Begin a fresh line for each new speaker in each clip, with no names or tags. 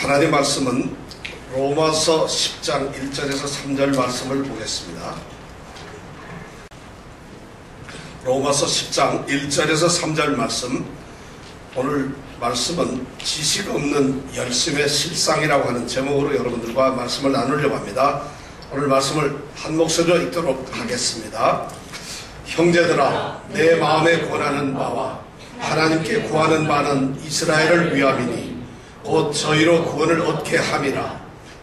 하나님 말씀은 로마서 10장 1절에서 3절 말씀을 보겠습니다. 로마서 10장 1절에서 3절 말씀. 오늘 말씀은 지식 없는 열심의 실상이라고 하는 제목으로 여러분들과 말씀을 나누려고 합니다. 오늘 말씀을 한 목소리로 읽도록 하겠습니다. 형제들아, 내 마음에 권하는 바와 하나님께 구하는 바는 이스라엘을 위함이니 곧 저희로 구원을 얻게 함이라.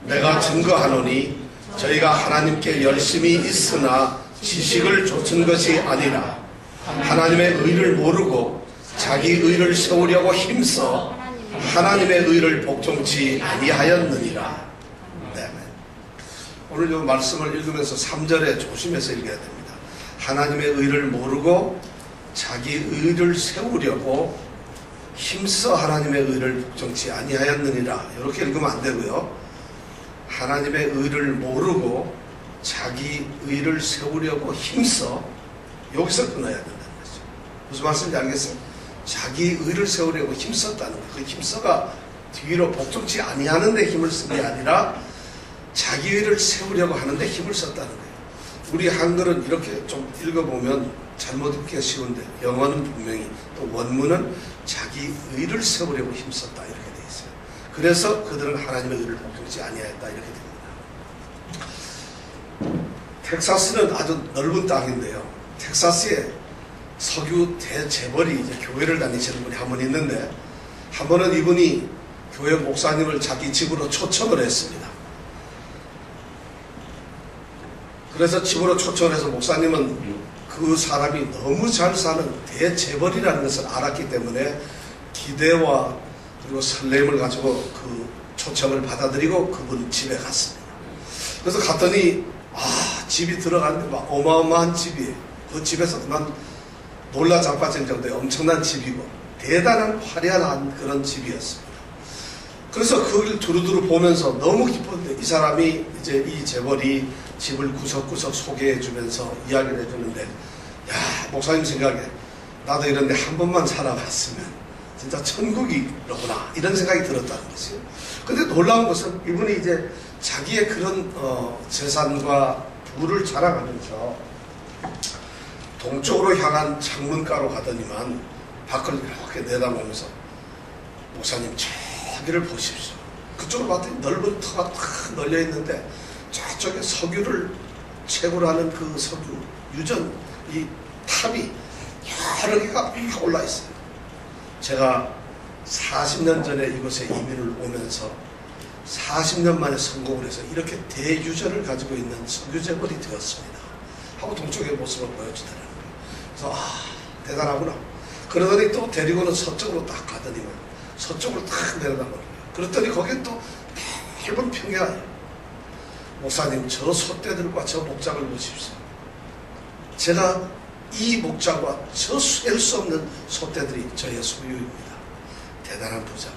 내가 증거하노니 저희가 하나님께 열심히 있으나 지식을 좇은 것이 아니라 하나님의 의를 모르고 자기 의를 세우려고 힘써 하나님의 의를 복종치 아니하였느니라. 네. 오늘 이 말씀을 읽으면서 3절에 조심해서 읽어야 됩니다. 하나님의 의를 모르고 자기 의를 세우려고 힘써 하나님의 의를 복종치 아니하였느니라. 이렇게 읽으면 안 되고요. 하나님의 의를 모르고 자기 의를 세우려고 힘써, 여기서 끊어야 된다는 거죠. 무슨 말씀인지 알겠어요? 자기 의를 세우려고 힘썼다는 거예요. 그 힘써가 뒤로 복종치 아니하는 데 힘을 쓴 게 아니라 자기 의를 세우려고 하는데 힘을 썼다는 거예요. 우리 한글은 이렇게 좀 읽어보면 잘못 읽기가 쉬운데 영어는 분명히, 또 원문은 자기 의를 세우려고 힘썼다 이렇게 되어 있어요. 그래서 그들은 하나님의 의를 복종치 아니하였다 이렇게 됩니다. 텍사스는 아주 넓은 땅인데요. 텍사스에 석유 대재벌이 이제 교회를 다니시는 분이 한 분 있는데, 한 번은 이분이 교회 목사님을 자기 집으로 초청을 했습니다. 그래서 집으로 초청을 해서 목사님은 그 사람이 너무 잘 사는 대재벌이라는 것을 알았기 때문에 기대와 그리고 설렘을 가지고 그 초청을 받아들이고 그분 집에 갔습니다. 그래서 갔더니 집이 들어갔는데 막 어마어마한 집이에요. 그 집에서 그만 놀라 자빠질 정도의 엄청난 집이고 대단한 화려한 그런 집이었습니다. 그래서 그걸 두루두루 보면서 너무 기뻤는데, 이 사람이 이제 이 재벌이 집을 구석구석 소개해 주면서 이야기를 해주는데, 야, 목사님 생각에 나도 이런데 한 번만 살아봤으면 진짜 천국이로구나 이런 생각이 들었다는 것이요. 근데 놀라운 것은 이분이 이제 자기의 그런 재산과 부를 자랑하면서 동쪽으로 향한 창문가로 가더니만 밖을 이렇게 내다보면서, 목사님 저기를 보십시오. 그쪽으로 봤더니 넓은 터가 탁 널려 있는데 저쪽에 석유를 채굴 하는 그 석유 유전, 이 탑이 여러 개가 막 올라 있어요. 제가 40년 전에 이곳에 이민을 오면서 40년 만에 성공을 해서 이렇게 대유전을 가지고 있는 석유재벌이 되었습니다 하고 동쪽의 모습을 보여주더라고요. 그래서 대단하구나. 그러더니 또 데리고는 서쪽으로 딱 가더니만 서쪽으로 딱 내려다보는 거예요. 그랬더니 거긴 또 넓은 평야예요. 목사님, 저 소떼들과 저 목장을 보십시오. 제가 이 목장과 저 셀 수 없는 소떼들이 저의 소유입니다. 대단한 부자.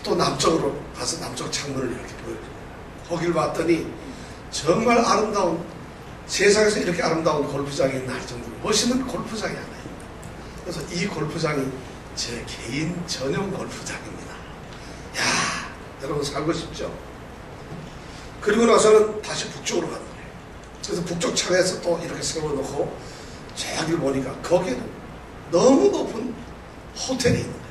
또 남쪽으로 가서 남쪽 창문을 이렇게 보여줘요. 거길 봤더니 정말 아름다운, 세상에서 이렇게 아름다운 골프장이 있나 할 정도로 멋있는 골프장이 하나 있습니다. 그래서 이 골프장이 제 개인 전용 골프장입니다. 야, 여러분 살고 싶죠? 그리고 나서는 다시 북쪽으로 가는 거예요. 그래서 북쪽 창에서 또 이렇게 세워놓고 저기를 보니까 거기는 너무 높은 호텔이 있는 거예요.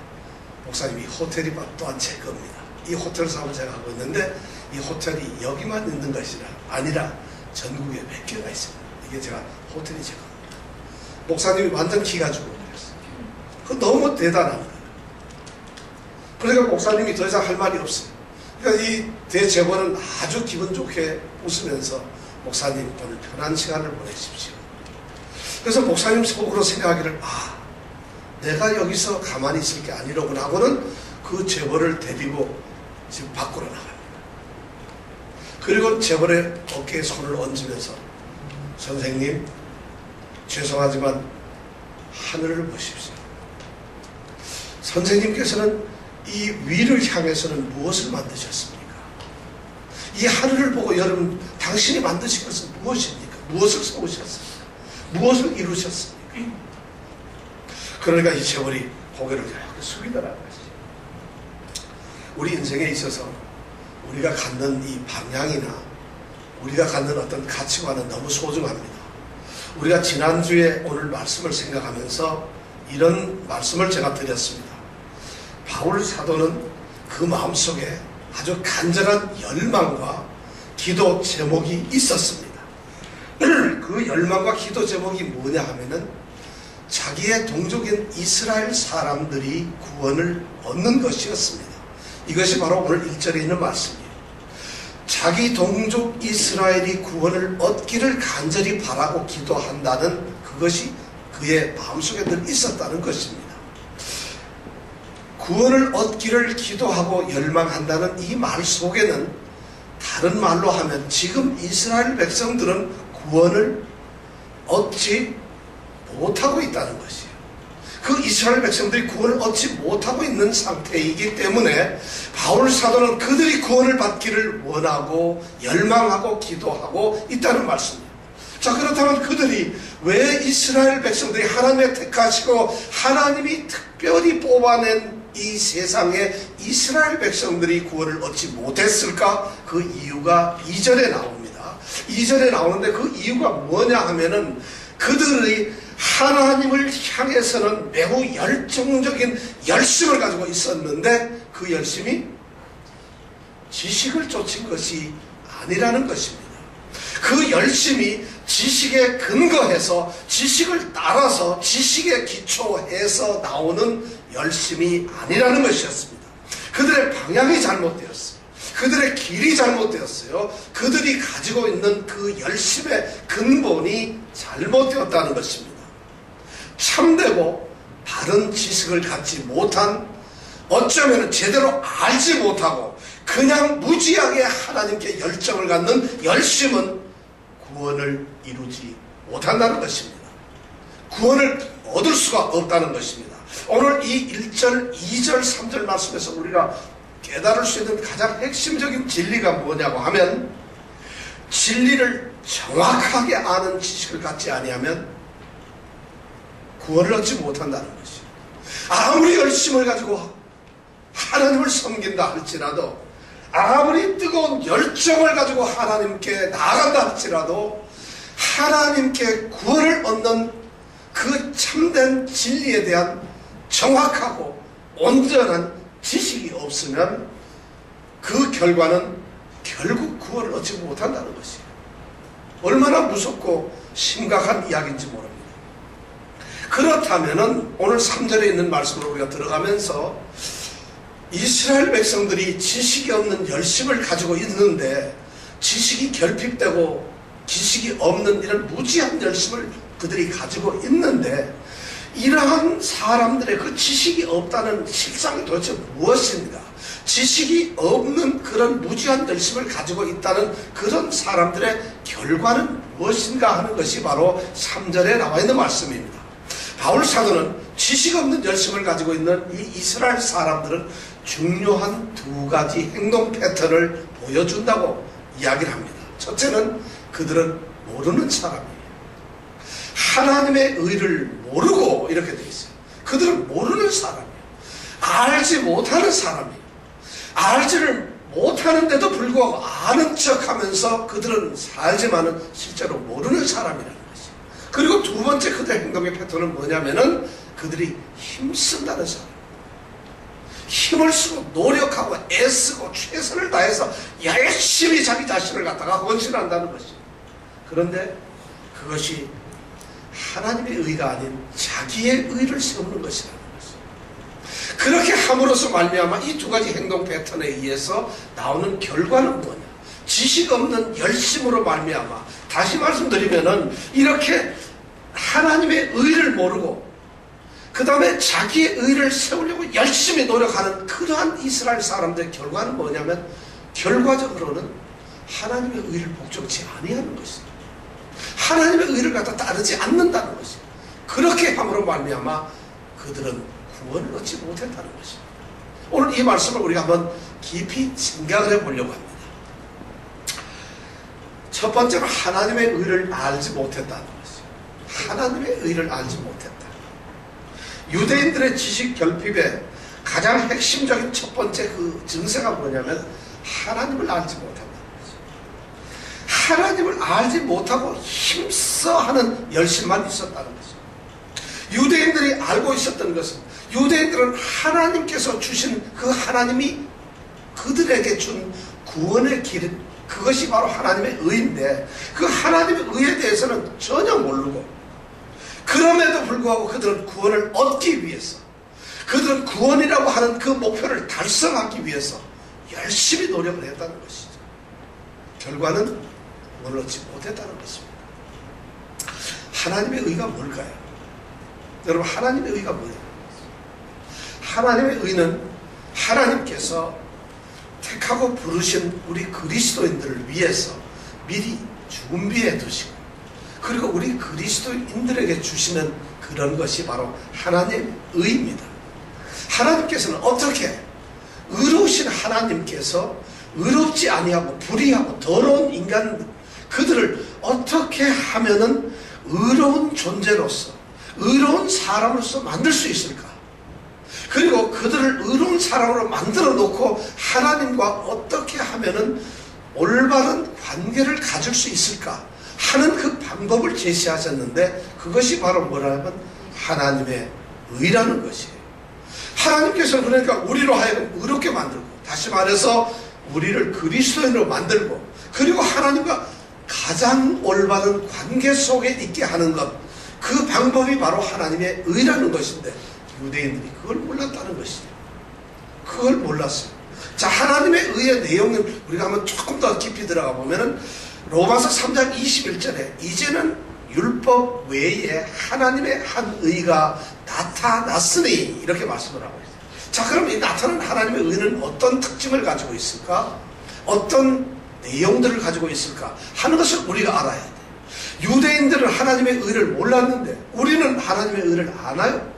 목사님, 이 호텔이 또한 제 겁니다. 이 호텔 사업을 제가 하고 있는데 이 호텔이 여기만 있는 것이 아니라 전국에 몇 개가 있습니다. 이게 제가 호텔이 제 겁니다. 목사님이 완전 기가 죽어 버렸어요. 그 너무 대단한 거예요. 그러니까 목사님이 더 이상 할 말이 없어요. 그러니까 이 대재벌은 아주 기분 좋게 웃으면서, 목사님 오늘 편한 시간을 보내십시오. 그래서 목사님 속으로 생각하기를, 내가 여기서 가만히 있을 게 아니로구나 하고는 그 재벌을 데리고 집 밖으로 나갑니다. 그리고 재벌의 어깨에 손을 얹으면서, 선생님 죄송하지만 하늘을 보십시오. 선생님께서는 이 위를 향해서는 무엇을 만드셨습니까? 이 하늘을 보고 여러분, 당신이 만드신 것은 무엇입니까? 무엇을 세우셨습니까? 무엇을 이루셨습니까? 그러니까 이 재벌이 고개를 이렇게 숙이더라는 것이죠. 우리 인생에 있어서 우리가 갖는 이 방향이나 우리가 갖는 어떤 가치관은 너무 소중합니다. 우리가 지난주에 오늘 말씀을 생각하면서 이런 말씀을 제가 드렸습니다. 바울 사도는 그 마음속에 아주 간절한 열망과 기도 제목이 있었습니다. 그 열망과 기도 제목이 뭐냐 하면은 자기의 동족인 이스라엘 사람들이 구원을 얻는 것이었습니다. 이것이 바로 오늘 1절에 있는 말씀이에요. 자기 동족 이스라엘이 구원을 얻기를 간절히 바라고 기도한다는 그것이 그의 마음속에 늘 있었다는 것입니다. 구원을 얻기를 기도하고 열망한다는 이 말 속에는 다른 말로 하면 지금 이스라엘 백성들은 구원을 얻지 못하고 있다는 것이에요. 그 이스라엘 백성들이 구원을 얻지 못하고 있는 상태이기 때문에 바울 사도는 그들이 구원을 받기를 원하고 열망하고 기도하고 있다는 말씀입니다. 자, 그렇다면 그들이 왜 이스라엘 백성들이 하나님의 택하시고 하나님이 특별히 뽑아낸 이 세상에 이스라엘 백성들이 구원을 얻지 못했을까? 그 이유가 2절에 나옵니다. 2절에 나오는데 그 이유가 뭐냐 하면은 그들이 하나님을 향해서는 매우 열정적인 열심을 가지고 있었는데 그 열심이 지식을 좇은 것이 아니라는 것입니다. 그 열심이 지식에 근거해서 지식을 따라서 지식에 기초해서 나오는 열심이 아니라는 것이었습니다. 그들의 방향이 잘못되었어요. 그들의 길이 잘못되었어요. 그들이 가지고 있는 그 열심의 근본이 잘못되었다는 것입니다. 참되고 바른 지식을 갖지 못한, 어쩌면 제대로 알지 못하고 그냥 무지하게 하나님께 열정을 갖는 열심은 구원을 이루지 못한다는 것입니다. 구원을 얻을 수가 없다는 것입니다. 오늘 이 1절, 2절, 3절 말씀에서 우리가 깨달을 수 있는 가장 핵심적인 진리가 뭐냐고 하면 진리를 정확하게 아는 지식을 갖지 아니하면 구원을 얻지 못한다는 것이에요. 아무리 열심을 가지고 하나님을 섬긴다 할지라도 아무리 뜨거운 열정을 가지고 하나님께 나아간다 할지라도 하나님께 구원을 얻는 그 참된 진리에 대한 정확하고 온전한 지식이 없으면 그 결과는 결국 구원을 얻지 못한다는 것이에요. 얼마나 무섭고 심각한 이야기인지 모릅니다. 그렇다면 오늘 3절에 있는 말씀으로 우리가 들어가면서 이스라엘 백성들이 지식이 없는 열심을 가지고 있는데 지식이 결핍되고 지식이 없는 이런 무지한 열심을 그들이 가지고 있는데 이러한 사람들의 그 지식이 없다는 실상이 도대체 무엇입니까? 지식이 없는 그런 무지한 열심을 가지고 있다는 그런 사람들의 결과는 무엇인가 하는 것이 바로 3절에 나와 있는 말씀입니다. 바울 사도는 지식 없는 열심을 가지고 있는 이 이스라엘 사람들은 중요한 두 가지 행동 패턴을 보여준다고 이야기를 합니다. 첫째는 그들은 모르는 사람이에요. 하나님의 의를 모르고 이렇게 돼 있어요. 그들은 모르는 사람이에요. 알지 못하는 사람이에요. 알지를 못하는데도 불구하고 아는 척하면서 그들은 살지만은 실제로 모르는 사람이라는 것이에요. 그리고 두 번째 그들의 행동의 패턴은 뭐냐면은 그들이 힘쓴다는 사람. 힘을 쓰고 노력하고 애쓰고 최선을 다해서 열심히 자기 자신을 갖다가 헌신한다는 것이에요. 그런데 그것이 하나님의 의가 아닌 자기의 의를 세우는 것이라는 것이에요. 그렇게 함으로써 말미암아 이 두 가지 행동 패턴에 의해서 나오는 결과는 뭐냐? 지식 없는 열심으로 말미암아, 다시 말씀드리면은 이렇게 하나님의 의를 모르고 그 다음에 자기의 의를 세우려고 열심히 노력하는 그러한 이스라엘 사람들의 결과는 뭐냐면 결과적으로는 하나님의 의를 복종치 아니하는 것이에요. 하나님의 의를 갖다 따르지 않는다는 것이에요. 그렇게 함으로 말미암아 그들은 구원을 얻지 못했다는 것입니다. 오늘 이 말씀을 우리가 한번 깊이 생각을 해보려고 합니다. 첫 번째로 하나님의 의를 알지 못했다는 것이에요. 하나님의 의를 알지 못했다. 유대인들의 지식 결핍에 가장 핵심적인 첫 번째 그 증세가 뭐냐면 하나님을 알지 못한다. 하나님을 알지 못하고 힘써 하는 열심만 있었다는 거죠. 유대인들이 알고 있었던 것은 유대인들은 하나님께서 주신 그 하나님이 그들에게 준 구원의 길, 그것이 바로 하나님의 의인데 그 하나님의 의에 대해서는 전혀 모르고 그럼에도 불구하고 그들은 구원을 얻기 위해서 그들은 구원이라고 하는 그 목표를 달성하기 위해서 열심히 노력을 했다는 것이죠. 결과는 뭘 얻지 못했다는 것입니다. 하나님의 의가 뭘까요? 여러분, 하나님의 의가 뭐예요? 하나님의 의는 하나님께서 택하고 부르신 우리 그리스도인들을 위해서 미리 준비해 두시고 그리고 우리 그리스도인들에게 주시는 그런 것이 바로 하나님의 의입니다. 하나님께서는 어떻게 의로우신 하나님께서 의롭지 아니하고 불의하고 더러운 인간 그들을 어떻게 하면은 의로운 존재로서 의로운 사람으로서 만들 수 있을까? 그리고 그들을 의로운 사람으로 만들어 놓고 하나님과 어떻게 하면은 올바른 관계를 가질 수 있을까 하는 그 방법을 제시하셨는데 그것이 바로 뭐라면 하나님의 의라는 것이에요. 하나님께서 그러니까 우리로 하여금 의롭게 만들고 다시 말해서 우리를 그리스도인으로 만들고 그리고 하나님과 가장 올바른 관계 속에 있게 하는 것, 그 방법이 바로 하나님의 의라는 것인데 유대인들이 그걸 몰랐다는 것이죠. 그걸 몰랐어요. 자, 하나님의 의의 내용은 우리가 한번 조금 더 깊이 들어가 보면은 로마서 3장 21절에 이제는 율법 외에 하나님의 한 의가 나타났으니 이렇게 말씀을 하고 있어요. 자, 그럼 이 나타난 하나님의 의는 어떤 특징을 가지고 있을까? 어떤 내용들을 가지고 있을까? 하는 것을 우리가 알아야 돼요. 유대인들은 하나님의 의를 몰랐는데 우리는 하나님의 의를 아나요?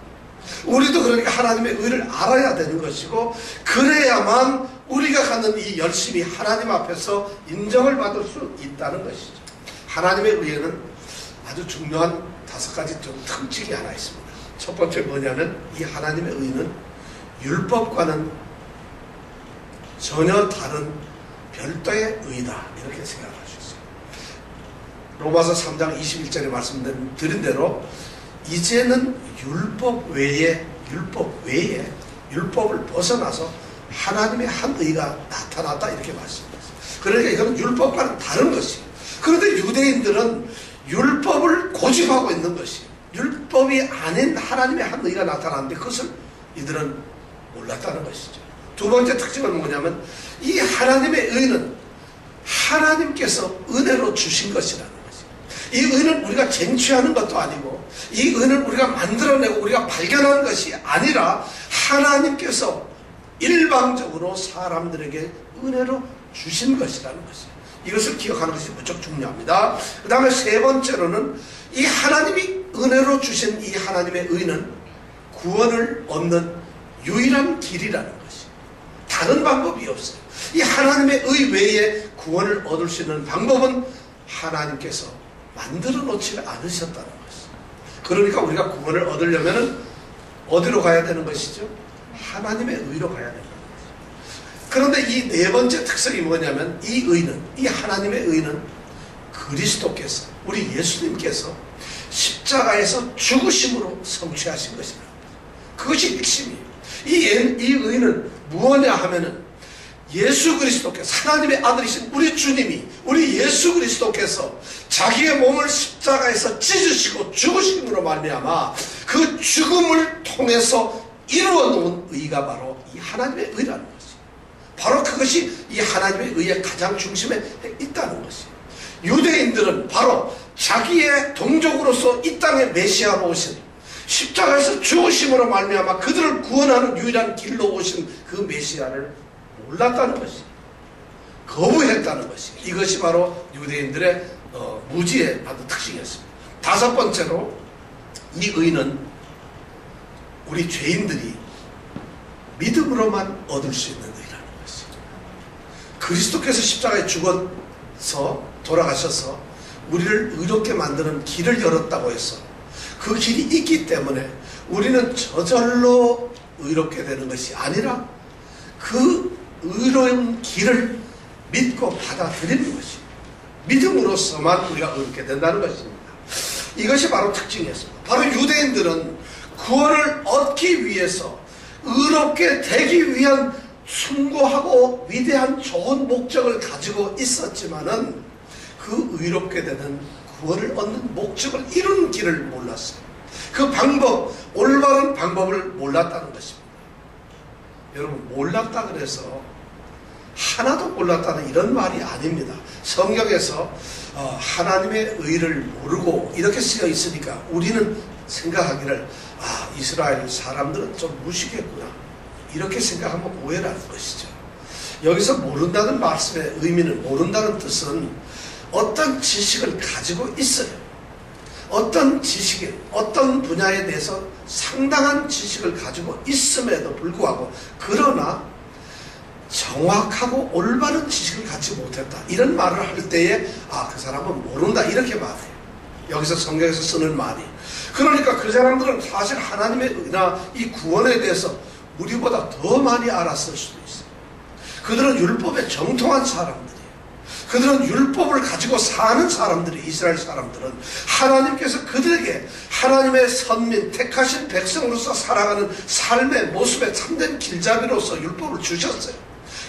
우리도 그러니까 하나님의 의를 알아야 되는 것이고 그래야만 우리가 갖는 이 열심이 하나님 앞에서 인정을 받을 수 있다는 것이죠. 하나님의 의에는 아주 중요한 5가지 좀 특징이 하나 있습니다. 첫 번째 뭐냐면 이 하나님의 의는 율법과는 전혀 다른 별도의 의다 이렇게 생각할 수 있어요. 로마서 3장 21절에 말씀드린 대로 이제는 율법 외에 율법을 벗어나서 하나님의 한 의가 나타났다 이렇게 말씀했어요. 그러니까 이거는 율법과는 다른 것이에요. 그런데 유대인들은 율법을 고집하고 있는 것이에요. 율법이 아닌 하나님의 한 의가 나타났는데 그것을 이들은 몰랐다는 것이죠. 두 번째 특징은 뭐냐면 이 하나님의 의는 하나님께서 은혜로 주신 것이라는 것이에요. 이 의는 우리가 쟁취하는 것도 아니고 이 의는 우리가 만들어내고 우리가 발견하는 것이 아니라 하나님께서 일방적으로 사람들에게 은혜로 주신 것이라는 것이에요. 이것을 기억하는 것이 무척 중요합니다. 그 다음에 세 번째로는 이 하나님이 은혜로 주신 이 하나님의 의는 구원을 얻는 유일한 길이라는 것이에요. 다른 방법이 없어요. 이 하나님의 의 외에 구원을 얻을 수 있는 방법은 하나님께서 만들어 놓지 않으셨다는 것이에요. 그러니까 우리가 구원을 얻으려면 어디로 가야 되는 것이죠? 하나님의 의로 가야 되는 것이죠. 그런데 이 네 번째 특성이 뭐냐면 이 의는, 이 하나님의 의는 그리스도께서, 우리 예수님께서 십자가에서 죽으심으로 성취하신 것입니다. 그것이 핵심이에요. 이 의는 무엇이냐 하면은 예수 그리스도께서, 하나님의 아들이신 우리 주님이, 우리 예수 그리스도께서 자기의 몸을 십자가에서 찢으시고 죽으심으로 말미암아 그 죽음을 통해서 이루어 놓은 의가 바로 이 하나님의 의라는 것이에요. 바로 그것이 이 하나님의 의의 가장 중심에 있다는 것이에요. 유대인들은 바로 자기의 동족으로서 이 땅에 메시아로 오신, 십자가에서 죽으심으로 말미암아 그들을 구원하는 유일한 길로 오신 그 메시아를 몰랐다는 것이에요. 거부했다는 것이에요. 이것이 바로 유대인들의 무지의 특징이었습니다. 다섯 번째로 이 의는 우리 죄인들이 믿음으로만 얻을 수 있는 의라는 것이에요. 그리스도께서 십자가에 죽어서 돌아가셔서 우리를 의롭게 만드는 길을 열었다고 해서 그 길이 있기 때문에 우리는 저절로 의롭게 되는 것이 아니라 그 의로운 길을 믿고 받아들이는 것이 믿음으로서만 우리가 의롭게 된다는 것입니다. 이것이 바로 특징이었습니다. 바로 유대인들은 구원을 얻기 위해서 의롭게 되기 위한 숭고하고 위대한 좋은 목적을 가지고 있었지만은 그 의롭게 되는 구원을 얻는 목적을 이루는 길을 몰랐어요. 그 방법, 올바른 방법을 몰랐다는 것입니다. 여러분, 몰랐다 그래서 하나도 몰랐다는 이런 말이 아닙니다. 성경에서 하나님의 의를 모르고 이렇게 쓰여 있으니까 우리는 생각하기를 이스라엘 사람들은 좀 무식했구나 이렇게 생각하면 오해라는 것이죠. 여기서 모른다는 말씀의 의미는, 모른다는 뜻은 어떤 지식을 가지고 있어요. 어떤 지식에, 어떤 분야에 대해서 상당한 지식을 가지고 있음에도 불구하고 그러나 정확하고 올바른 지식을 갖지 못했다 이런 말을 할 때에 그 사람은 모른다 이렇게 말해요. 여기서 성경에서 쓰는 말이. 그러니까 그 사람들은 사실 하나님의 의나 이 구원에 대해서 우리보다 더 많이 알았을 수도 있어요. 그들은 율법에 정통한 사람들이에요. 그들은 율법을 가지고 사는 사람들이, 이스라엘 사람들은 하나님께서 그들에게 하나님의 선민, 택하신 백성으로서 살아가는 삶의 모습에 참된 길잡이로서 율법을 주셨어요.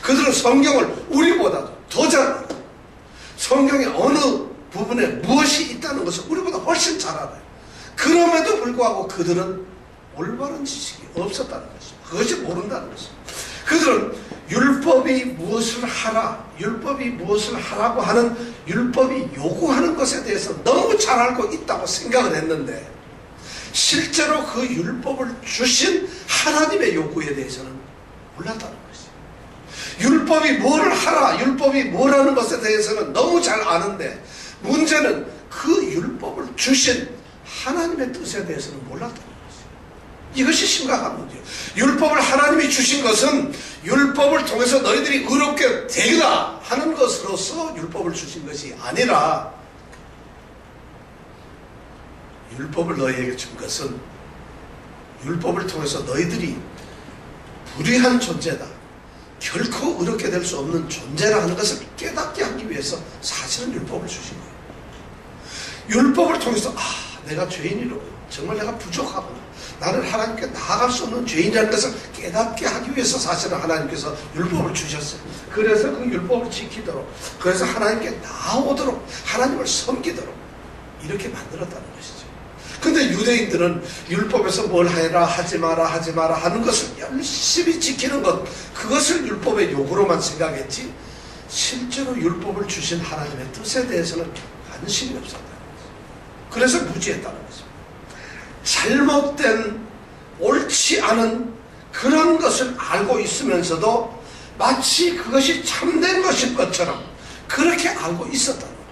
그들은 성경을 우리보다도 더 잘 알아요. 성경의 어느 부분에 무엇이 있다는 것을 우리보다 훨씬 잘 알아요. 그럼에도 불구하고 그들은 올바른 지식이 없었다는 것입니다. 그것이 모른다는 것입니다. 그들은 율법이 무엇을 하라, 율법이 무엇을 하라고 하는 율법이 요구하는 것에 대해서 너무 잘 알고 있다고 생각을 했는데 실제로 그 율법을 주신 하나님의 요구에 대해서는 몰랐다는 것입니다. 율법이 뭐를 하라, 율법이 뭐라는 것에 대해서는 너무 잘 아는데 문제는 그 율법을 주신 하나님의 뜻에 대해서는 몰랐다는 것이에요. 이것이 심각한 문제예요. 율법을 하나님이 주신 것은 율법을 통해서 너희들이 의롭게 되리라 하는 것으로서 율법을 주신 것이 아니라 율법을 너희에게 준 것은 율법을 통해서 너희들이 불의한 존재다, 결코 의롭게 될 수 없는 존재라 하는 것을 깨닫게 하기 위해서 사실은 율법을 주신 거예요. 율법을 통해서 내가 죄인이로군, 정말 내가 부족하구나, 나는 하나님께 나아갈 수 없는 죄인이라는 것을 깨닫게 하기 위해서 사실은 하나님께서 율법을 주셨어요. 그래서 그 율법을 지키도록, 그래서 하나님께 나아오도록, 하나님을 섬기도록 이렇게 만들었다는 것이죠. 근데 유대인들은 율법에서 뭘 해라, 하지 마라, 하지 마라 하는 것을 열심히 지키는 것, 그것을 율법의 요구로만 생각했지 실제로 율법을 주신 하나님의 뜻에 대해서는 관심이 없었다는 거죠. 그래서 무지했다는 거죠. 잘못된, 옳지 않은 그런 것을 알고 있으면서도 마치 그것이 참된 것일 것처럼 그렇게 알고 있었다는 거죠.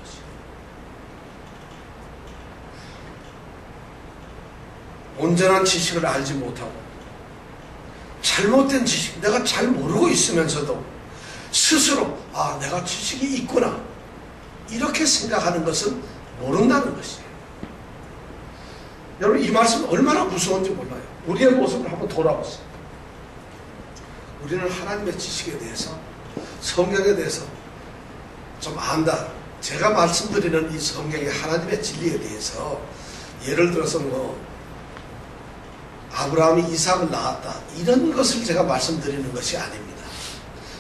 온전한 지식을 알지 못하고 잘못된 지식, 내가 잘 모르고 있으면서도 스스로 내가 지식이 있구나 이렇게 생각하는 것은 모른다는 것이에요. 여러분, 이 말씀 얼마나 무서운지 몰라요. 우리의 모습을 한번 돌아보세요. 우리는 하나님의 지식에 대해서, 성경에 대해서 좀 안다. 제가 말씀드리는 이 성경의 하나님의 진리에 대해서 예를 들어서 아브라함이 이삭을 낳았다, 이런 것을 제가 말씀드리는 것이 아닙니다.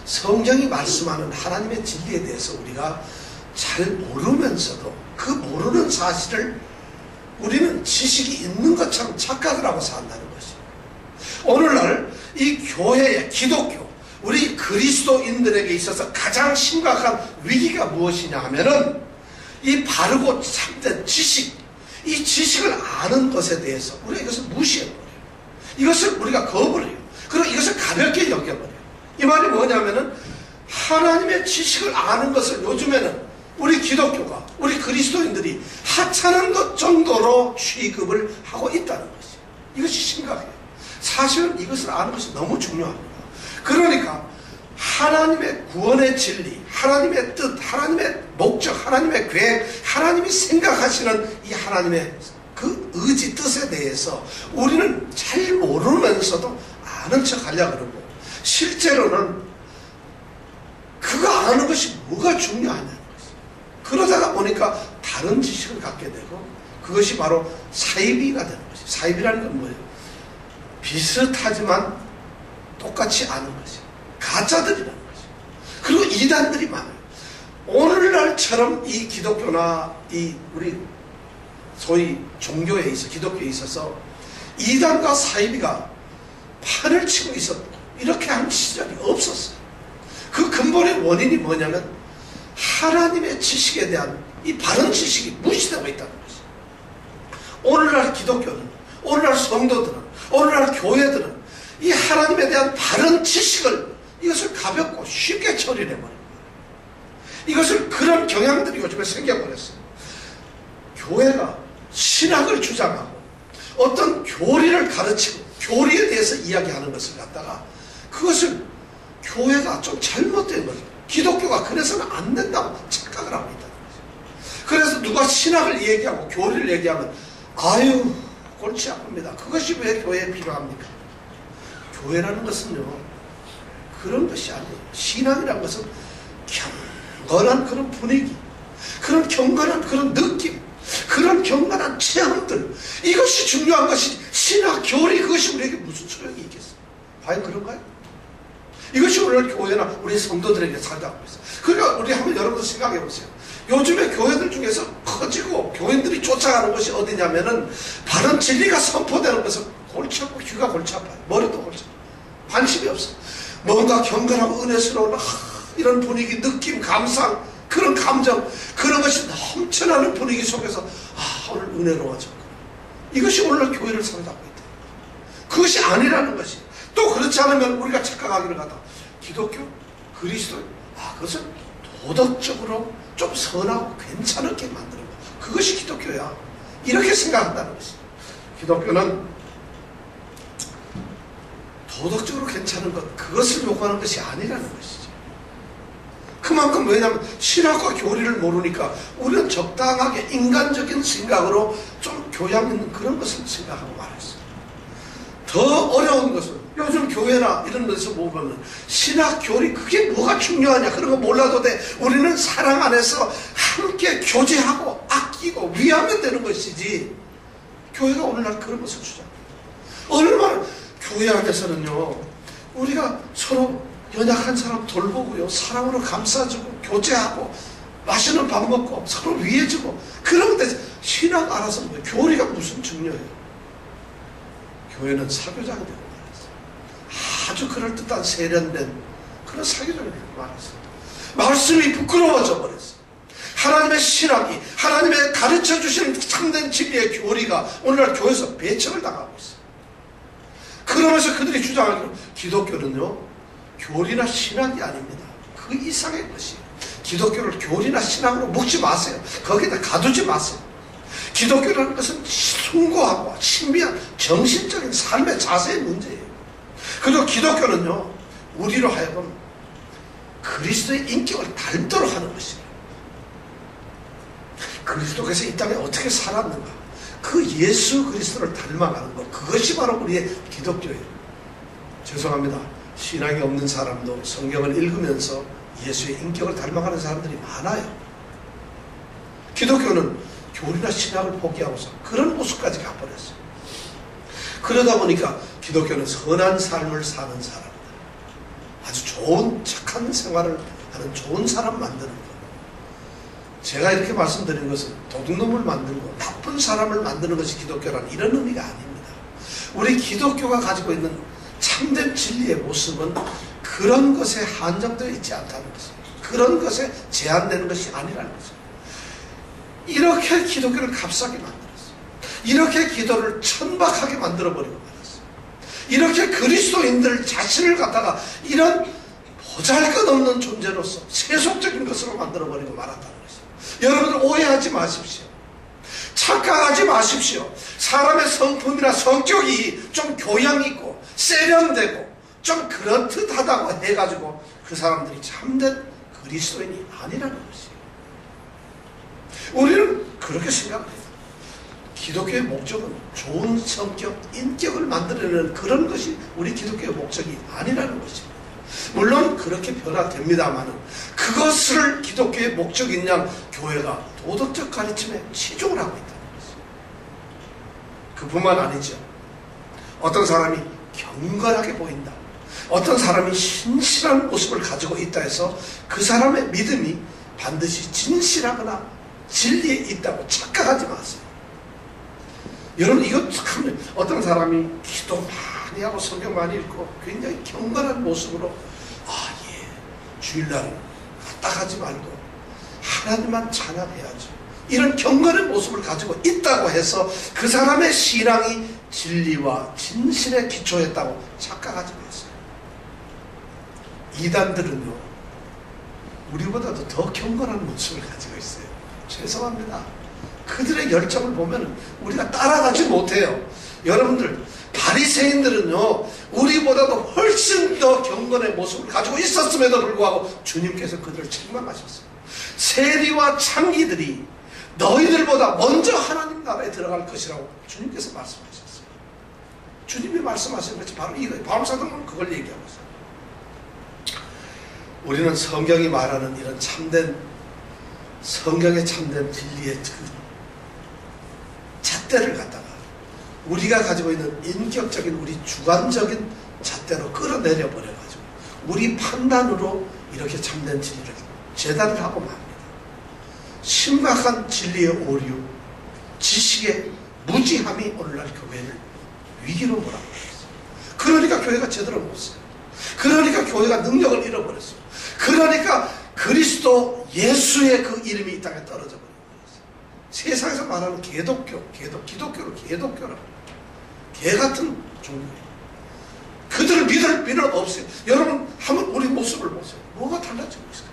성경이 말씀하는 하나님의 진리에 대해서 우리가 잘 모르면서도 그 모르는 사실을 우리는 지식이 있는 것처럼 착각을 하고 산다는 것이에요. 오늘날 이 교회의, 기독교, 우리 그리스도인들에게 있어서 가장 심각한 위기가 무엇이냐 하면은 이 바르고 참된 지식, 이 지식을 아는 것에 대해서 우리가 이것을 무시해버려요. 이것을 우리가 거부해요. 그리고 이것을 가볍게 여겨버려요. 이 말이 뭐냐면은 하나님의 지식을 아는 것을 요즘에는 우리 기독교가, 우리 그리스도인들이 하찮은 것 정도로 취급을 하고 있다는 것이에요. 이것이 심각해요. 사실은 이것을 아는 것이 너무 중요합니다. 그러니까 하나님의 구원의 진리, 하나님의 뜻, 하나님의 목적, 하나님의 계획, 하나님이 생각하시는 이 하나님의 그 의지 뜻에 대해서 우리는 잘 모르면서도 아는 척 하려고 그러고, 실제로는 그거 아는 것이 뭐가 중요하냐는 것이. 그러다가 보니까 다른 지식을 갖게 되고, 그것이 바로 사이비가 되는 것이. 사이비라는 건 뭐예요? 비슷하지만 똑같이 아는 것이. 가짜들이라는 것이. 그리고 이단들이 많아요. 오늘날처럼 이 기독교나 이 우리 소위 종교에 있어, 기독교에 있어서 이단과 사이비가 판을 치고 있었고, 이렇게 하는 시절이 없었어요. 그 근본의 원인이 뭐냐면 하나님의 지식에 대한 이 바른 지식이 무시되고 있다는 것이죠. 오늘날 기독교는, 오늘날 성도들은, 오늘날 교회들은 이 하나님에 대한 바른 지식을, 이것을 가볍고 쉽게 처리를 해버립니다. 이것을, 그런 경향들이 요즘에 생겨버렸어요. 교회가 신학을 주장하고 어떤 교리를 가르치고 교리에 대해서 이야기하는 것을 갖다가, 그것을 교회가 좀 잘못된 거죠. 기독교가 그래서는 안 된다고 착각을 하고 있다는 거죠. 그래서 누가 신학을 얘기하고 교리를 얘기하면 아유 골치 아픕니다. 그것이 왜 교회에 필요합니까? 교회라는 것은요, 그런 것이 아니에요. 신앙이라는 것은 경건한 그런 분위기, 그런 경건한 그런 느낌, 그런 경건한 체험들, 이것이 중요한 것이, 신학, 교리, 그것이 우리에게 무슨 소용이 있겠어요? 과연 그런가요? 이것이 오늘 교회나 우리 성도들에게 살다고 있어요. 그러니까 우리 한번 여러분들 생각해 보세요. 요즘에 교회들 중에서 커지고 교인들이 쫓아가는 것이 어디냐면은, 바른 진리가 선포되는 것은 골치 아프고, 귀가 골치 아파요. 머리도 골치 아파요. 관심이 없어. 뭔가 경건하고 은혜스러운 이런 분위기, 느낌, 감상, 그런 감정, 그런 것이 넘쳐나는 분위기 속에서 오늘 은혜로워졌구나. 이것이 오늘날 교회를 살다고 있다. 그것이 아니라는 것이. 또 그렇지 않으면 우리가 착각하기를 갖다 기독교, 그리스도, 그것은 도덕적으로 좀 선하고 괜찮게 만드는 것, 그것이 기독교야, 이렇게 생각한다는 것이. 기독교는 도덕적으로 괜찮은 것, 그것을 요구하는 것이 아니라는 것이죠. 그만큼, 왜냐하면 신학과 교리를 모르니까 우리는 적당하게 인간적인 생각으로 좀 교양 있는 그런 것을 생각하고 말했어요. 더 어려운 것은 요즘 교회나 이런 데서 보면 신학, 교리, 그게 뭐가 중요하냐, 그런 거 몰라도 돼. 우리는 사랑 안에서 함께 교제하고 아끼고 위하면 되는 것이지, 교회가 오늘날 그런 것을 주장해요. 얼마나 교회 안에서는요, 우리가 서로 연약한 사람 돌보고요, 사랑으로 감싸주고 교제하고 맛있는 밥 먹고 서로 위해주고, 그런데 신학 알아서 뭐예요? 교리가 무슨 중요해요? 교회는 사교장이 되고 말았어요. 아주 그럴듯한 세련된 그런 사교장이 되고 말았어요. 말씀이 부끄러워져 버렸어요. 하나님의 신학이, 하나님의 가르쳐주시는 참된 진리의 교리가 오늘날 교회에서 배척을 당하고 있어요. 그러면서 그들이 주장하기로 기독교는요, 교리나 신학이 아닙니다. 그 이상의 것이에요. 기독교를 교리나 신학으로 묶지 마세요. 거기다 가두지 마세요. 기독교라는 것은 숭고하고 신비한 정신적인 삶의 자세의 문제예요. 그리고 기독교는요, 우리로 하여금 그리스도의 인격을 닮도록 하는 것이에요. 그리스도께서 이 땅에 어떻게 살았는가, 그 예수 그리스도를 닮아가는 것, 그것이 바로 우리의 기독교예요. 죄송합니다. 신앙이 없는 사람도 성경을 읽으면서 예수의 인격을 닮아가는 사람들이 많아요. 기독교는 교리나 신학을 포기하고서 그런 모습까지 가버렸어요. 그러다 보니까 기독교는 선한 삶을 사는 사람들, 아주 좋은 착한 생활을 하는 좋은 사람 만드는 것. 제가 이렇게 말씀드린 것은 도둑놈을 만드는 것, 나쁜 사람을 만드는 것이 기독교라는 이런 의미가 아닙니다. 우리 기독교가 가지고 있는 참된 진리의 모습은 그런 것에 한정되어 있지 않다는 것입니다. 그런 것에 제한되는 것이 아니라는 것입니다. 이렇게 기독교를 값싸게 만들었어요. 이렇게 기도를 천박하게 만들어버리고 말았어요. 이렇게 그리스도인들 자신을 갖다가 이런 보잘것없는 존재로서 세속적인 것으로 만들어버리고 말았다는 것입니다. 여러분들 오해하지 마십시오. 착각하지 마십시오. 사람의 성품이나 성격이 좀 교양 있고 세련되고 좀 그렇듯하다고 해가지고 그 사람들이 참된 그리스도인이 아니라는 것이에요. 우리는 그렇게 생각해요. 기독교의 목적은 좋은 성격, 인격을 만들어내는 그런 것이 우리 기독교의 목적이 아니라는 것입니다. 물론 그렇게 변화됩니다마는 그것을 기독교의 목적인 양 교회가 도덕적 가르침에 치중을 하고 있다는 것입니다. 그뿐만 아니죠. 어떤 사람이 경건하게 보인다, 어떤 사람이 신실한 모습을 가지고 있다 해서 그 사람의 믿음이 반드시 진실하거나 진리에 있다고 착각하지 마세요. 여러분, 이거 참, 어떤 사람이 기도 많이 하고 성경 많이 읽고 굉장히 경건한 모습으로 주일날은 까딱하지 말고 하나님만 찬양해야죠, 이런 경건의 모습을 가지고 있다고 해서 그 사람의 신앙이 진리와 진실에 기초했다고 착각하지 마세요. 이단들은요, 우리보다도 더 경건한 모습을 가지고 있어요. 죄송합니다. 그들의 열정을 보면 우리가 따라가지 못해요. 여러분들, 바리새인들은요, 우리보다도 훨씬 더 경건의 모습을 가지고 있었음에도 불구하고 주님께서 그들을 책망하셨어요. 세리와 창기들이 너희들보다 먼저 하나님 나라에 들어갈 것이라고 주님께서 말씀하셨어요. 주님이 말씀하신 것이 바로 이거예요. 바울사도는 그걸 얘기하고 있어요. 우리는 성경이 말하는 이런 참된, 성경의 참된 진리의 그 잣대를 갖다가 우리가 가지고 있는 인격적인, 우리 주관적인 잣대로 끌어내려 버려가지고 우리 판단으로 이렇게 참된 진리를 재단을 하고 맙니다. 심각한 진리의 오류, 지식의 무지함이 오늘날 교회를 위기로 몰아버렸어요. 그러니까 교회가 제대로 못 써요. 그러니까 교회가 능력을 잃어버렸어요. 그러니까 그리스도 예수의 그 이름이 이 땅에 떨어져 버린 거예요. 세상에서 말하는 개독교, 기독교를 개독교라고, 개 같은 종교예요. 그들을 믿을 필요는 없어요. 여러분, 한번 우리 모습을 보세요. 뭐가 달라지고 있어요?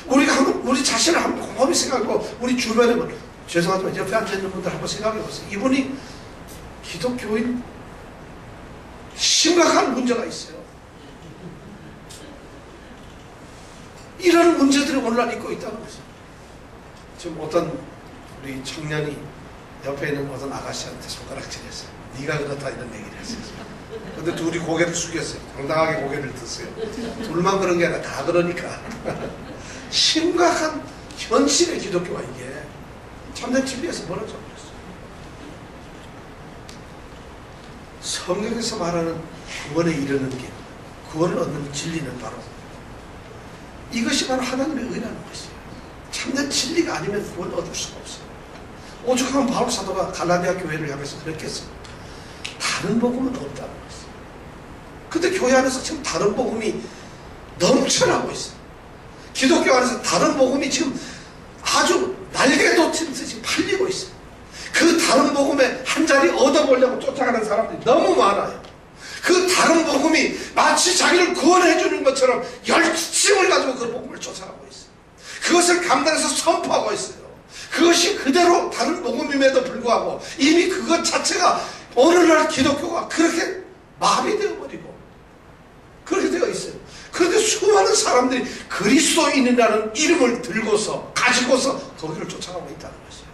우리가 한번 우리 자신을 한번 곰곰이 생각하고 우리 주변에 뭐, 죄송하지만 옆에 앉아있는 분들 한번 생각해 보세요. 이분이 기독교인, 심각한 문제가 있어요. 이런 문제들이 오늘날 있고 있다는 거죠. 지금 어떤 우리 청년이 옆에 있는 어떤 아가씨한테 손가락질했어요. 네가 그렇다 이런 얘기를 했어요. 근데 둘이 고개를 숙였어요. 당당하게 고개를 드세요. 둘만 그런 게 아니라 다 그러니까. 심각한 현실의 기독교가 이게 참된 진리에서 멀어져 버렸어요. 성경에서 말하는 구원에 이르는 길, 구원을 얻는 진리는 바로 이것이 바로 하나님의 의라는 것이에요. 참된 진리가 아니면 구원을 얻을 수가 없어요. 오죽하면 바울 사도가 갈라디아 교회를 향해서 그랬겠어요. 다른 복음은 없다는 것이에요. 근데 교회 안에서 지금 다른 복음이 넘쳐나고 있어요. 기독교 안에서 다른 복음이 지금 아주 날개 돋치듯이 팔리고 있어요. 그 다른 복음에 한 자리 얻어보려고 쫓아가는 사람들이 너무 많아요. 그 다른 복음이 마치 자기를 구원해 주는 것처럼 열심을 가지고 그 복음을 쫓아가고 있어요. 그것을 감당해서 선포하고 있어요. 그것이 그대로 다른 복음임에도 불구하고 이미 그것 자체가 오늘날 기독교가 그렇게 마비되어 버리고 그렇게 되어 있어요. 그런데 수많은 사람들이 그리스도인이라는 이름을 들고서 가지고서 거기를 쫓아가고 있다는 것이에요.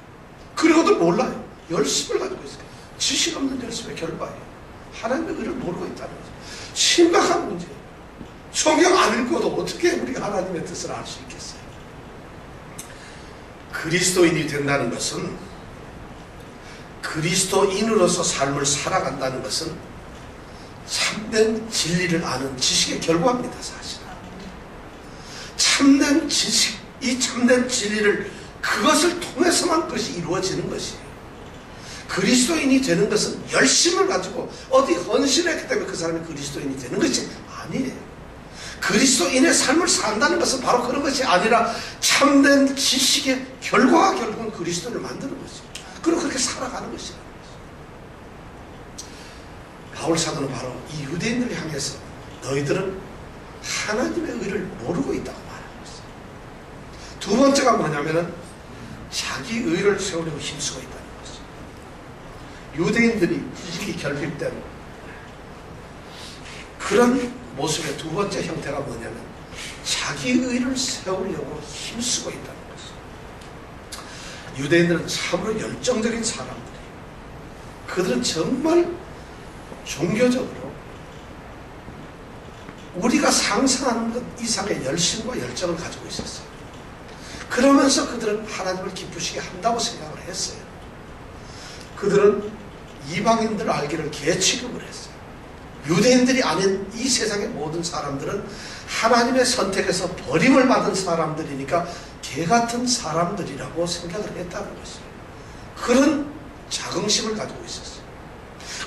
그리고도 몰라요. 열심을 가지고 있어요. 지식 없는 열심의 결과예요. 하나님의 의를 모르고 있다는 거죠. 심각한 문제예요. 성경 안 읽고도 어떻게 우리가 하나님의 뜻을 알 수 있겠어요? 그리스도인이 된다는 것은, 그리스도인으로서 삶을 살아간다는 것은 참된 진리를 아는 지식의 결과입니다. 사실은 참된 지식, 이 참된 진리를, 그것을 통해서만 그것이 이루어지는 것이에요. 그리스도인이 되는 것은 열심을 가지고 어디 헌신했기 때문에 그 사람이 그리스도인이 되는 것이 아니에요. 그리스도인의 삶을 산다는 것은 바로 그런 것이 아니라 참된 지식의 결과가 결국은 그리스도를 만드는 것이죠. 그리고 그렇게 살아가는 것이라는 거죠. 바울 사도는 바로 이 유대인들을 향해서 너희들은 하나님의 의를 모르고 있다고 말하는 것이죠. 두 번째가 뭐냐면은 자기 의를 세우려고 힘쓰고 있다는 것이죠. 유대인들이 지식이 결핍된 그런 모습의 두 번째 형태가 뭐냐면 자기 의를 세우려고 힘쓰고 있다는 것이죠. 유대인들은 참으로 열정적인 사람들이에요. 그들은 정말 종교적으로 우리가 상상하는 것 이상의 열심과 열정을 가지고 있었어요. 그러면서 그들은 하나님을 기쁘시게 한다고 생각을 했어요. 그들은 이방인들 알기를 개 취급을 했어요. 유대인들이 아닌 이 세상의 모든 사람들은 하나님의 선택에서 버림을 받은 사람들이니까 개 같은 사람들이라고 생각을 했다는 것이에요. 그런 자긍심을 가지고 있었어요.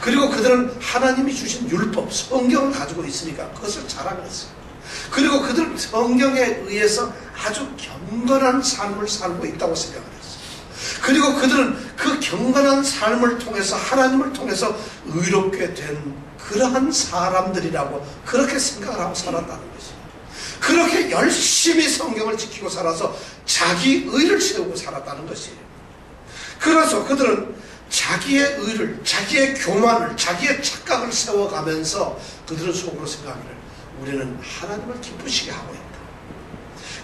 그리고 그들은 하나님이 주신 율법, 성경을 가지고 있으니까 그것을 자랑했어요. 그리고 그들은 성경에 의해서 아주 경건한 삶을 살고 있다고 생각을 했어요. 그리고 그들은 그 경건한 삶을 통해서 하나님을 통해서 의롭게 된 그러한 사람들이라고 그렇게 생각을 하고 살았다는 것이에요. 그렇게 열심히 성경을 지키고 살아서 자기 의를 세우고 살았다는 것이에요. 그래서 그들은 자기의 의를, 자기의 교만을, 자기의 착각을 세워가면서 그들은 속으로 생각하기를 우리는 하나님을 기쁘시게 하고 있다.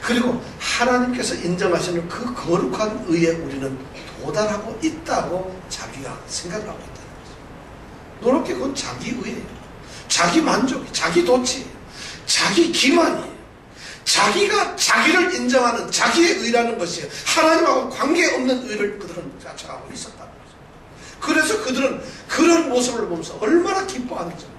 그리고 하나님께서 인정하시는 그 거룩한 의에 우리는 도달하고 있다고 자기가 생각을 하고 있다는 거죠. 노력해 그건 자기 의예요. 자기 만족이, 자기 도취, 자기 기만이에요. 자기가 자기를 인정하는 자기의 의라는 것이 하나님하고 관계없는 의를 그들은 자처하고 있었다는 거죠. 그래서 그들은 그런 모습을 보면서 얼마나 기뻐하는지 몰라요.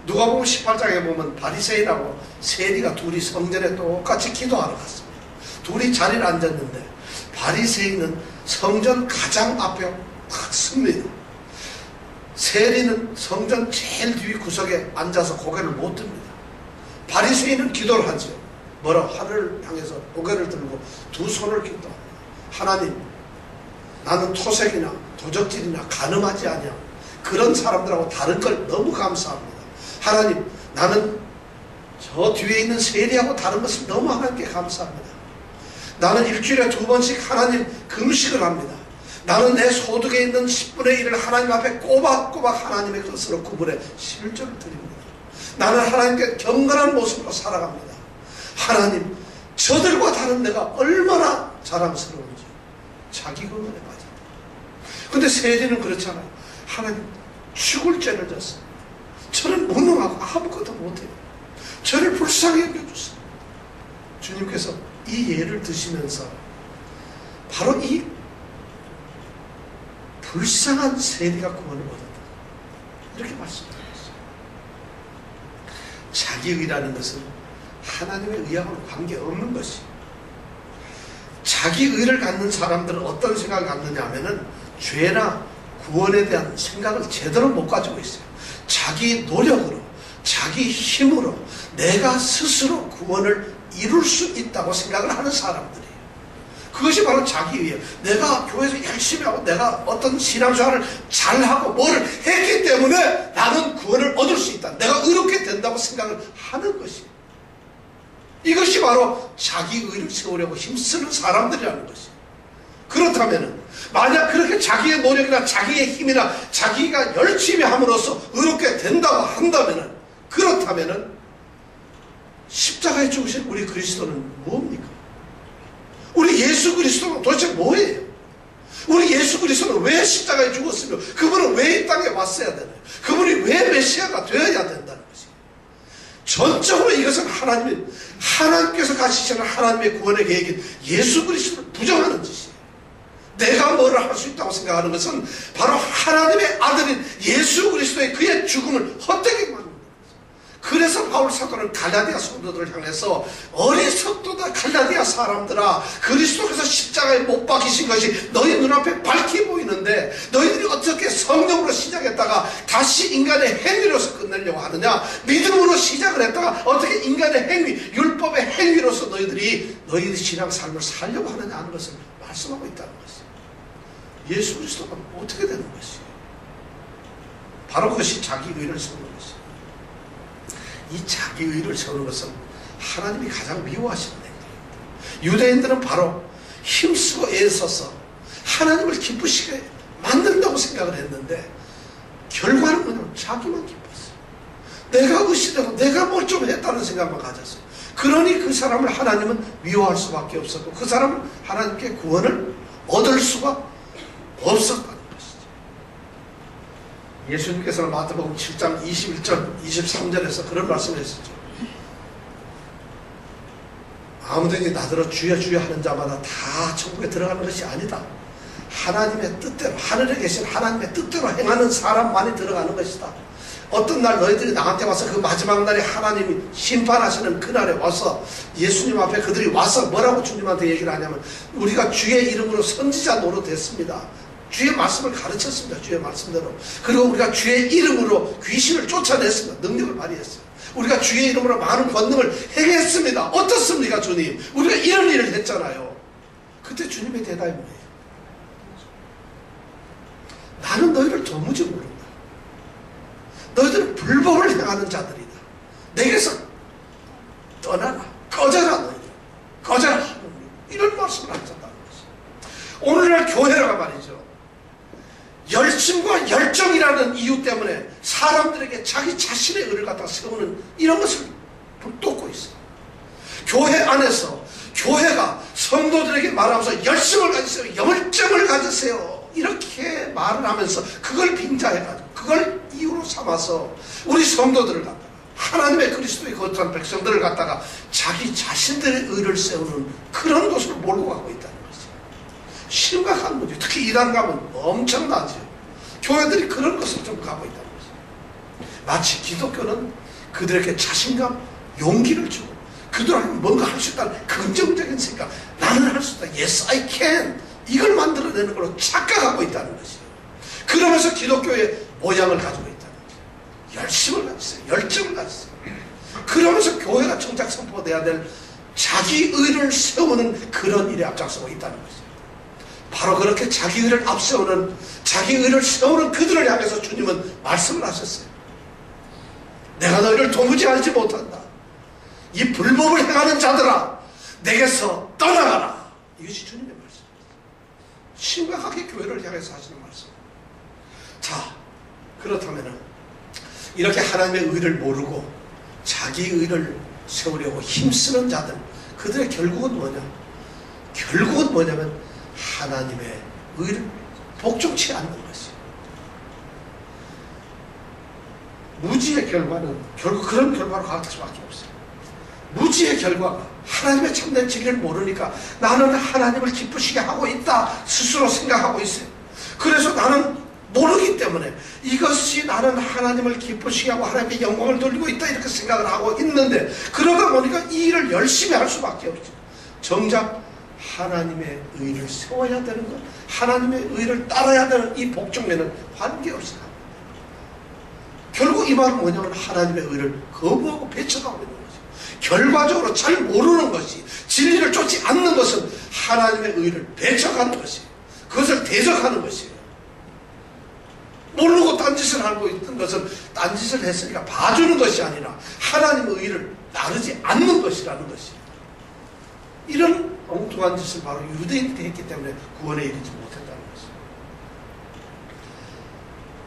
누가복음 18장에 보면 바리새인하고 세리가 둘이 성전에 똑같이 기도하러 갔습니다. 둘이 자리를 앉았는데 바리새인은 성전 가장 앞에 탁 섭니다. 세리는 성전 제일 뒤 구석에 앉아서 고개를 못 듭니다. 바리새인은 기도를 하죠. 뭐라 하늘을 향해서 고개를 들고 두 손을 기도합니다. 하나님, 나는 토색이나 도적질이나 간음하지 아니하고 그런 사람들하고 다른 걸 너무 감사합니다. 하나님, 나는 저 뒤에 있는 세리하고 다른 것을 너무 하나님께 감사합니다. 나는 일주일에 2번씩 하나님 금식을 합니다. 나는 내 소득에 있는 10분의 1을 하나님 앞에 꼬박꼬박 하나님의 것으로 구분해 실절을 드립니다. 나는 하나님께 경건한 모습으로 살아갑니다. 하나님, 저들과 다른 내가 얼마나 자랑스러운지. 자기 근간에 빠진다. 근데 세리는 그렇잖아요. 하나님, 죽을 죄를 졌어요. 저는 무능하고 아무것도 못해요. 저를 불쌍히 여겨주세요. 주님께서 이 예를 드시면서 바로 이 불쌍한 세리가 구원을 얻었다. 이렇게 말씀드렸어요. 자기의라는 것은 하나님의 의하고는 관계없는 것이에요. 자기의를 갖는 사람들은 어떤 생각을 갖느냐 하면은 죄나 구원에 대한 생각을 제대로 못 가지고 있어요. 자기 노력으로, 자기 힘으로 내가 스스로 구원을 이룰 수 있다고 생각을 하는 사람들이에요. 그것이 바로 자기의예요. 내가 교회에서 열심히 하고 내가 어떤 신앙생활을 잘하고 뭐를 했기 때문에 나는 구원을 얻을 수 있다. 내가 의롭게 된다고 생각을 하는 것이에요. 이것이 바로 자기의를 세우려고 힘쓰는 사람들이라는 것이에요. 그렇다면 만약 그렇게 자기의 노력이나 자기의 힘이나 자기가 열심히 함으로써 의롭게 된다고 한다면 그렇다면 십자가에 죽으신 우리 그리스도는 뭡니까? 우리 예수 그리스도는 도대체 뭐예요? 우리 예수 그리스도는 왜 십자가에 죽었으며 그분은 왜 이 땅에 왔어야 되나요? 그분이 왜 메시아가 되어야 된다는 것이에요. 전적으로 이것은 하나님께서 가지시는 하나님의 구원의 계획인 예수 그리스도를 부정하는 짓이에요. 내가 뭐를 할 수 있다고 생각하는 것은 바로 하나님의 아들인 예수 그리스도의 그의 죽음을 헛되게 만듭니다. 그래서 바울 사도는 갈라디아 성도들을 향해서 어리석도다 갈라디아 사람들아, 그리스도께서 십자가에 못 박히신 것이 너희 눈앞에 밝히 보이는데 너희들이 어떻게 성령으로 시작했다가 다시 인간의 행위로서 끝내려고 하느냐? 믿음으로 시작을 했다가 어떻게 인간의 행위, 율법의 행위로서 너희들이 신앙 삶을 살려고 하느냐 하는 것을 말씀하고 있다는 것이에요. 예수 그리스도가 어떻게 되는 것이에요? 바로 그것이 자기의를 세우는 것이에요. 이 자기의를 세우는 것은 하나님이 가장 미워하시는 행동입니다. 유대인들은 바로 힘쓰고 애써서 하나님을 기쁘시게 만든다고 생각을 했는데 결과는 그냥 자기만 기뻤어요. 내가 의시되고 내가 뭘 좀 했다는 생각만 가졌어요. 그러니 그 사람을 하나님은 미워할 수밖에 없었고 그 사람은 하나님께 구원을 얻을 수가 없었다는 것이죠. 예수님께서는 마태복음 7장 21절 23절에서 그런 말씀을 했었죠. 아무든지 나더러 주여 주여 하는 자마다 다 천국에 들어가는 것이 아니다. 하나님의 뜻대로, 하늘에 계신 하나님의 뜻대로 행하는 사람만이 들어가는 것이다. 어떤 날 너희들이 나한테 와서 그 마지막 날에 하나님이 심판하시는 그날에 와서 예수님 앞에 그들이 와서 뭐라고 주님한테 얘기를 하냐면 우리가 주의 이름으로 선지자 노릇했습니다. 주의 말씀을 가르쳤습니다. 주의 말씀대로. 그리고 우리가 주의 이름으로 귀신을 쫓아냈습니다. 능력을 발휘했어요. 우리가 주의 이름으로 많은 권능을 행했습니다. 어떻습니까 주님? 우리가 이런 일을 했잖아요. 그때 주님의 대답이 뭐예요? 나는 너희를 도무지 모른다. 너희들은 불법을 행하는 자들이다. 내게서 떠나라. 꺼져라 너희들. 꺼져라. 이런 말씀을 하셨다는 것이죠. 오늘날 교회라가 말이죠. 열심과 열정이라는 이유 때문에 사람들에게 자기 자신의 의를 갖다 세우는 이런 것을 북돋고 있어요. 교회 안에서 교회가 성도들에게 말하면서 열심을 가지세요. 열정을 가지세요. 이렇게 말을 하면서 그걸 빙자해가지고 그걸 이유로 삼아서 우리 성도들을 갖다가 하나님의 그리스도의 거룩한 백성들을 갖다가 자기 자신들의 의를 세우는 그런 곳으로 몰고 가고 있다는 거죠. 심각한 문제. 특히 이란 가면 엄청나죠. 교회들이 그런 것을 좀 가고 있다는 거죠. 마치 기독교는 그들에게 자신감, 용기를 주고 그들에게 뭔가 할 수 있다는 긍정적인 생각, 나는 할 수 있다. Yes, I can. 이걸 만들어내는 걸로 착각하고 있다는 것이에요. 그러면서 기독교의 모양을 가지고 있다는 거죠. 열심을 가지세요. 열정을 가지세요. 그러면서 교회가 정작 선포돼야 될 자기 의를 세우는 그런 일에 앞장서고 있다는 것이죠. 바로 그렇게 자기 의를 앞세우는, 자기 의를 세우는 그들을 향해서 주님은 말씀을 하셨어요. 내가 너희를 도무지 알지 못한다. 이 불법을 행하는 자들아, 내게서 떠나가라. 이것이 주님의 말씀입니다. 심각하게 교회를 향해서 하시는 말씀. 자, 그렇다면 이렇게 하나님의 의를 모르고 자기 의를 세우려고 힘쓰는 자들, 그들의 결국은 뭐냐? 결국은 뭐냐면 하나님의 의를 복종치 않는 것이에요. 무지의 결과는 결국 그런 결과로 갈 수밖에 없어요. 무지의 결과가 하나님의 참된 진리를 모르니까 나는 하나님을 기쁘시게 하고 있다 스스로 생각하고 있어요. 그래서 나는 모르기 때문에 이것이 나는 하나님을 기쁘시게 하고 하나님의 영광을 돌리고 있다 이렇게 생각을 하고 있는데, 그러다 보니까 이 일을 열심히 할 수밖에 없죠. 정작 하나님의 의를 세워야 되는 것, 하나님의 의를 따라야 되는 이 복종에는 관계없이 합니다. 결국 이 말은 뭐냐면 하나님의 의를 거부하고 배척하고 있는 거죠. 결과적으로 잘 모르는 것이, 진리를 쫓지 않는 것은 하나님의 의를 배척하는 것이에요. 그것을 대적하는 것이에요. 모르고 딴짓을 하고 있던 것은 딴짓을 했으니까 봐주는 것이 아니라 하나님의 의를 따르지 않는 것이라는 것이에요. 이런 엉뚱한 짓을 바로 유대인들이 했기 때문에 구원에 이르지 못했다는 것이에요.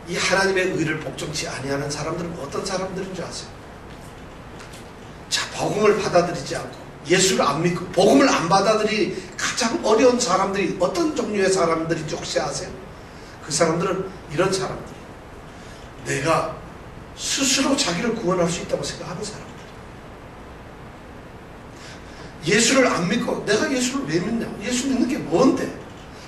이 하나님의 의를 복종치 아니하는 사람들은 어떤 사람들인 줄 아세요? 자, 복음을 받아들이지 않고 예수를 안 믿고 복음을 안 받아들이 가장 어려운 사람들이 어떤 종류의 사람들인지 혹시 아세요? 그 사람들은 이런 사람들, 내가 스스로 자기를 구원할 수 있다고 생각하는 사람들. 예수를 안 믿고 내가 예수를 왜 믿냐? 예수 믿는 게 뭔데?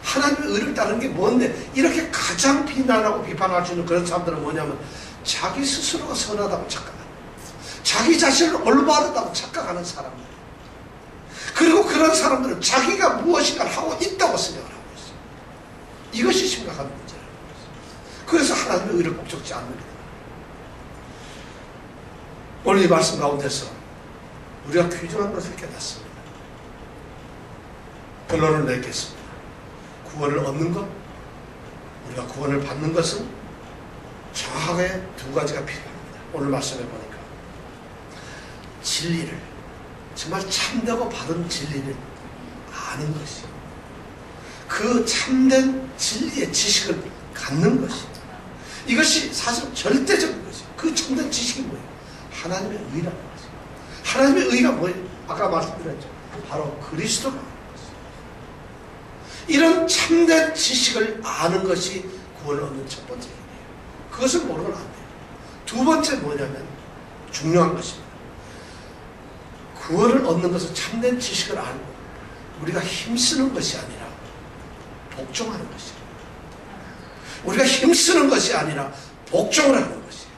하나님의 의를 따르는 게 뭔데? 이렇게 가장 비난하고 비판할 수 있는 그런 사람들은 뭐냐면 자기 스스로가 선하다고 착각하는, 자기 자신을 올바르다고 착각하는 사람들. 그리고 그런 사람들은 자기가 무엇인가를 하고 있다고 생각을 하고 있어요. 이것이 심각한 문제라는 것이죠. 그래서 하나님의 의를 복종치 않는 거예요. 오늘 이 말씀 가운데서 우리가 귀중한 것을 깨닫습니다. 결론을 맺겠습니다. 구원을 얻는 것, 우리가 구원을 받는 것은 정확하게 두 가지가 필요합니다. 오늘 말씀해 보니까 진리를, 정말 참되고 바른 진리를 아는 것이, 그 참된 진리의 지식을 갖는 것이, 이것이 사실 절대적인 것이에요. 그 참된 지식이 뭐예요? 하나님의 의라는 것이에요. 하나님의 의가 뭐예요? 아까 말씀드렸죠. 바로 그리스도라는 것이에요. 이런 참된 지식을 아는 것이 구원을 얻는 첫 번째 길이에요. 그것을 모르면 안 돼요. 두 번째 뭐냐면 중요한 것입니다. 구원을 얻는 것은 참된 지식을 알고 우리가 힘쓰는 것이 아니라 복종하는 것이에요. 우리가 힘쓰는 것이 아니라 복종을 하는 것이에요.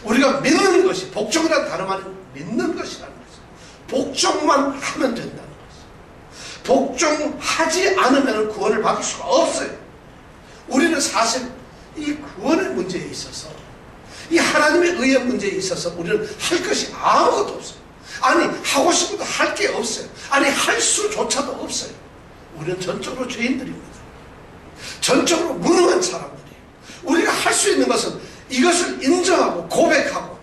우리가 믿는 것이, 복종이라는 단어만 믿는 것이라는 것이에요. 복종만 하면 된다는 것이에요. 복종하지 않으면 구원을 받을 수가 없어요. 우리는 사실 이 구원의 문제에 있어서, 이 하나님의 의의 문제에 있어서 우리는 할 것이 아무것도 없어요. 아니, 하고 싶어도 할 게 없어요. 아니, 할 수조차도 없어요. 우리는 전적으로 죄인들입니다. 전적으로 무능한 사람들이에요. 우리가 할 수 있는 것은 이것을 인정하고 고백하고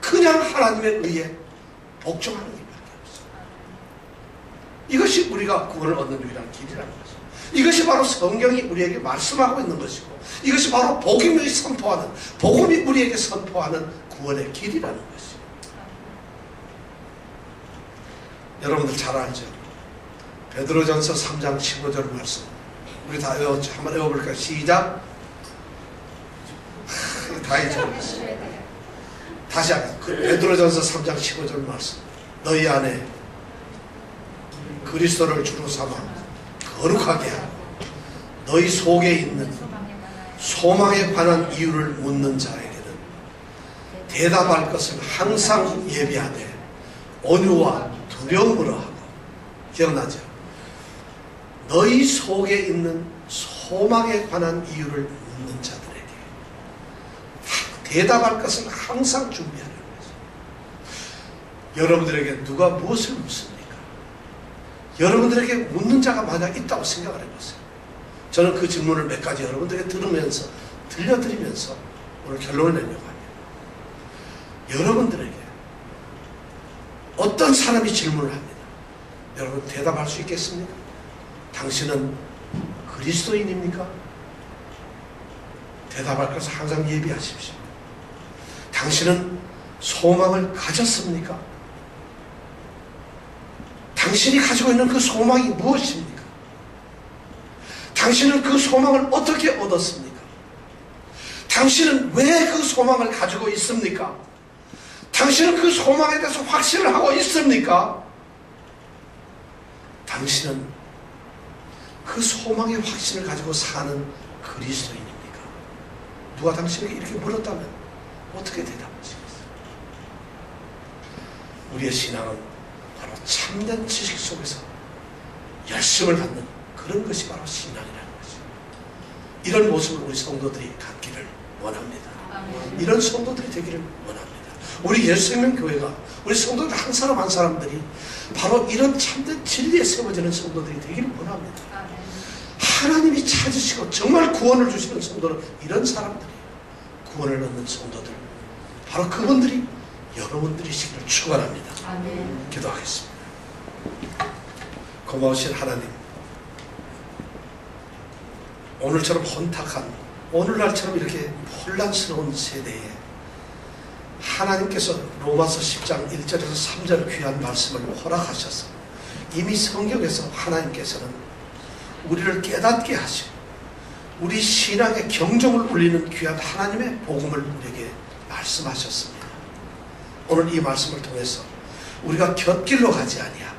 그냥 하나님의 의에 복종하는 일밖에 없어요. 이것이 우리가 구원을 얻는 유일한 길이라는 것이죠. 이것이 바로 성경이 우리에게 말씀하고 있는 것이고, 이것이 바로 복음이 선포하는, 복음이 우리에게 선포하는 구원의 길이라는 것이죠. 여러분들 잘 알죠? 베드로전서 3장 15절 말씀, 우리 다 외웠죠? 한번 외워볼까요? 시작. 다 했죠? 다시 하겠습니다. 베드로전서 3장 15절 말씀, 너희 안에 그리스도를 주로 삼아 거룩하게 하고 너희 속에 있는 소망에 관한 이유를 묻는 자에게는 대답할 것을 항상 예비하되 온유와 두려움으로 하고. 기억나죠? 너희 속에 있는 소망에 관한 이유를 묻는 자들에게 대답할 것을 항상 준비하는 거죠. 여러분들에게 누가 무엇을 묻습니까? 여러분들에게 묻는 자가 만약 있다고 생각을 해보세요. 저는 그 질문을 몇 가지 여러분들에게 들려드리면서 오늘 결론을 내려고 합니다. 여러분들에게 어떤 사람이 질문을 합니다. 여러분 대답할 수 있겠습니까? 당신은 그리스도인입니까? 대답할 것을 항상 예비하십시오. 당신은 소망을 가졌습니까? 당신이 가지고 있는 그 소망이 무엇입니까? 당신은 그 소망을 어떻게 얻었습니까? 당신은 왜 그 소망을 가지고 있습니까? 당신은 그 소망에 대해서 확신을 하고 있습니까? 당신은 그 소망의 확신을 가지고 사는 그리스도인입니까? 누가 당신에게 이렇게 물었다면 어떻게 대답하시겠어요? 우리의 신앙은 바로 참된 지식 속에서 열심을 갖는 그런 것이 바로 신앙이라는 것이죠. 이런 모습을 우리 성도들이 갖기를 원합니다. 이런 성도들이 되기를 원합니다. 우리 예수생명교회가, 우리 성도들 한 사람 한 사람들이 바로 이런 참된 진리에 세워지는 성도들이 되기를 원합니다. 하나님이 찾으시고 정말 구원을 주시는 성도는 이런 사람들이에요. 구원을 얻는 성도들, 바로 그분들이 여러분들이시기를 축원합니다. 기도하겠습니다. 고마우신 하나님, 오늘처럼 혼탁한, 오늘날처럼 이렇게 혼란스러운 세대에 하나님께서 로마서 10장 1절에서 3절 귀한 말씀을 허락하셔서 이미 성경에서 하나님께서는 우리를 깨닫게 하시고 우리 신앙의 경종을 울리는 귀한 하나님의 복음을 우리에게 말씀하셨습니다. 오늘 이 말씀을 통해서 우리가 곁길로 가지 아니하고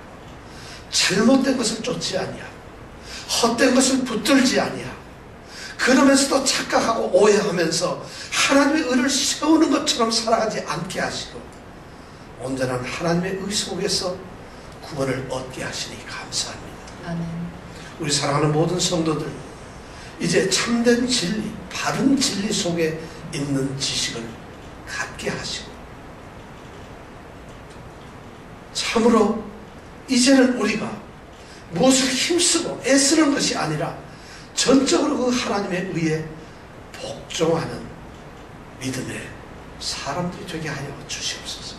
잘못된 것을 쫓지 아니하고 헛된 것을 붙들지 아니하고 그러면서도 착각하고 오해하면서 하나님의 의를 세우는 것처럼 살아가지 않게 하시고 온전한 하나님의 의 속에서 구원을 얻게 하시니 감사합니다. 아멘. 우리 사랑하는 모든 성도들, 이제 참된 진리, 바른 진리 속에 있는 지식을 갖게 하시고 참으로 이제는 우리가 무엇을 힘쓰고 애쓰는 것이 아니라 전적으로 그 하나님의 의에 복종하는 믿음의 사람들이 되게 하여 주시옵소서.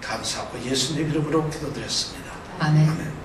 감사하고 예수님 이름으로 기도드렸습니다. 아멘. 아멘.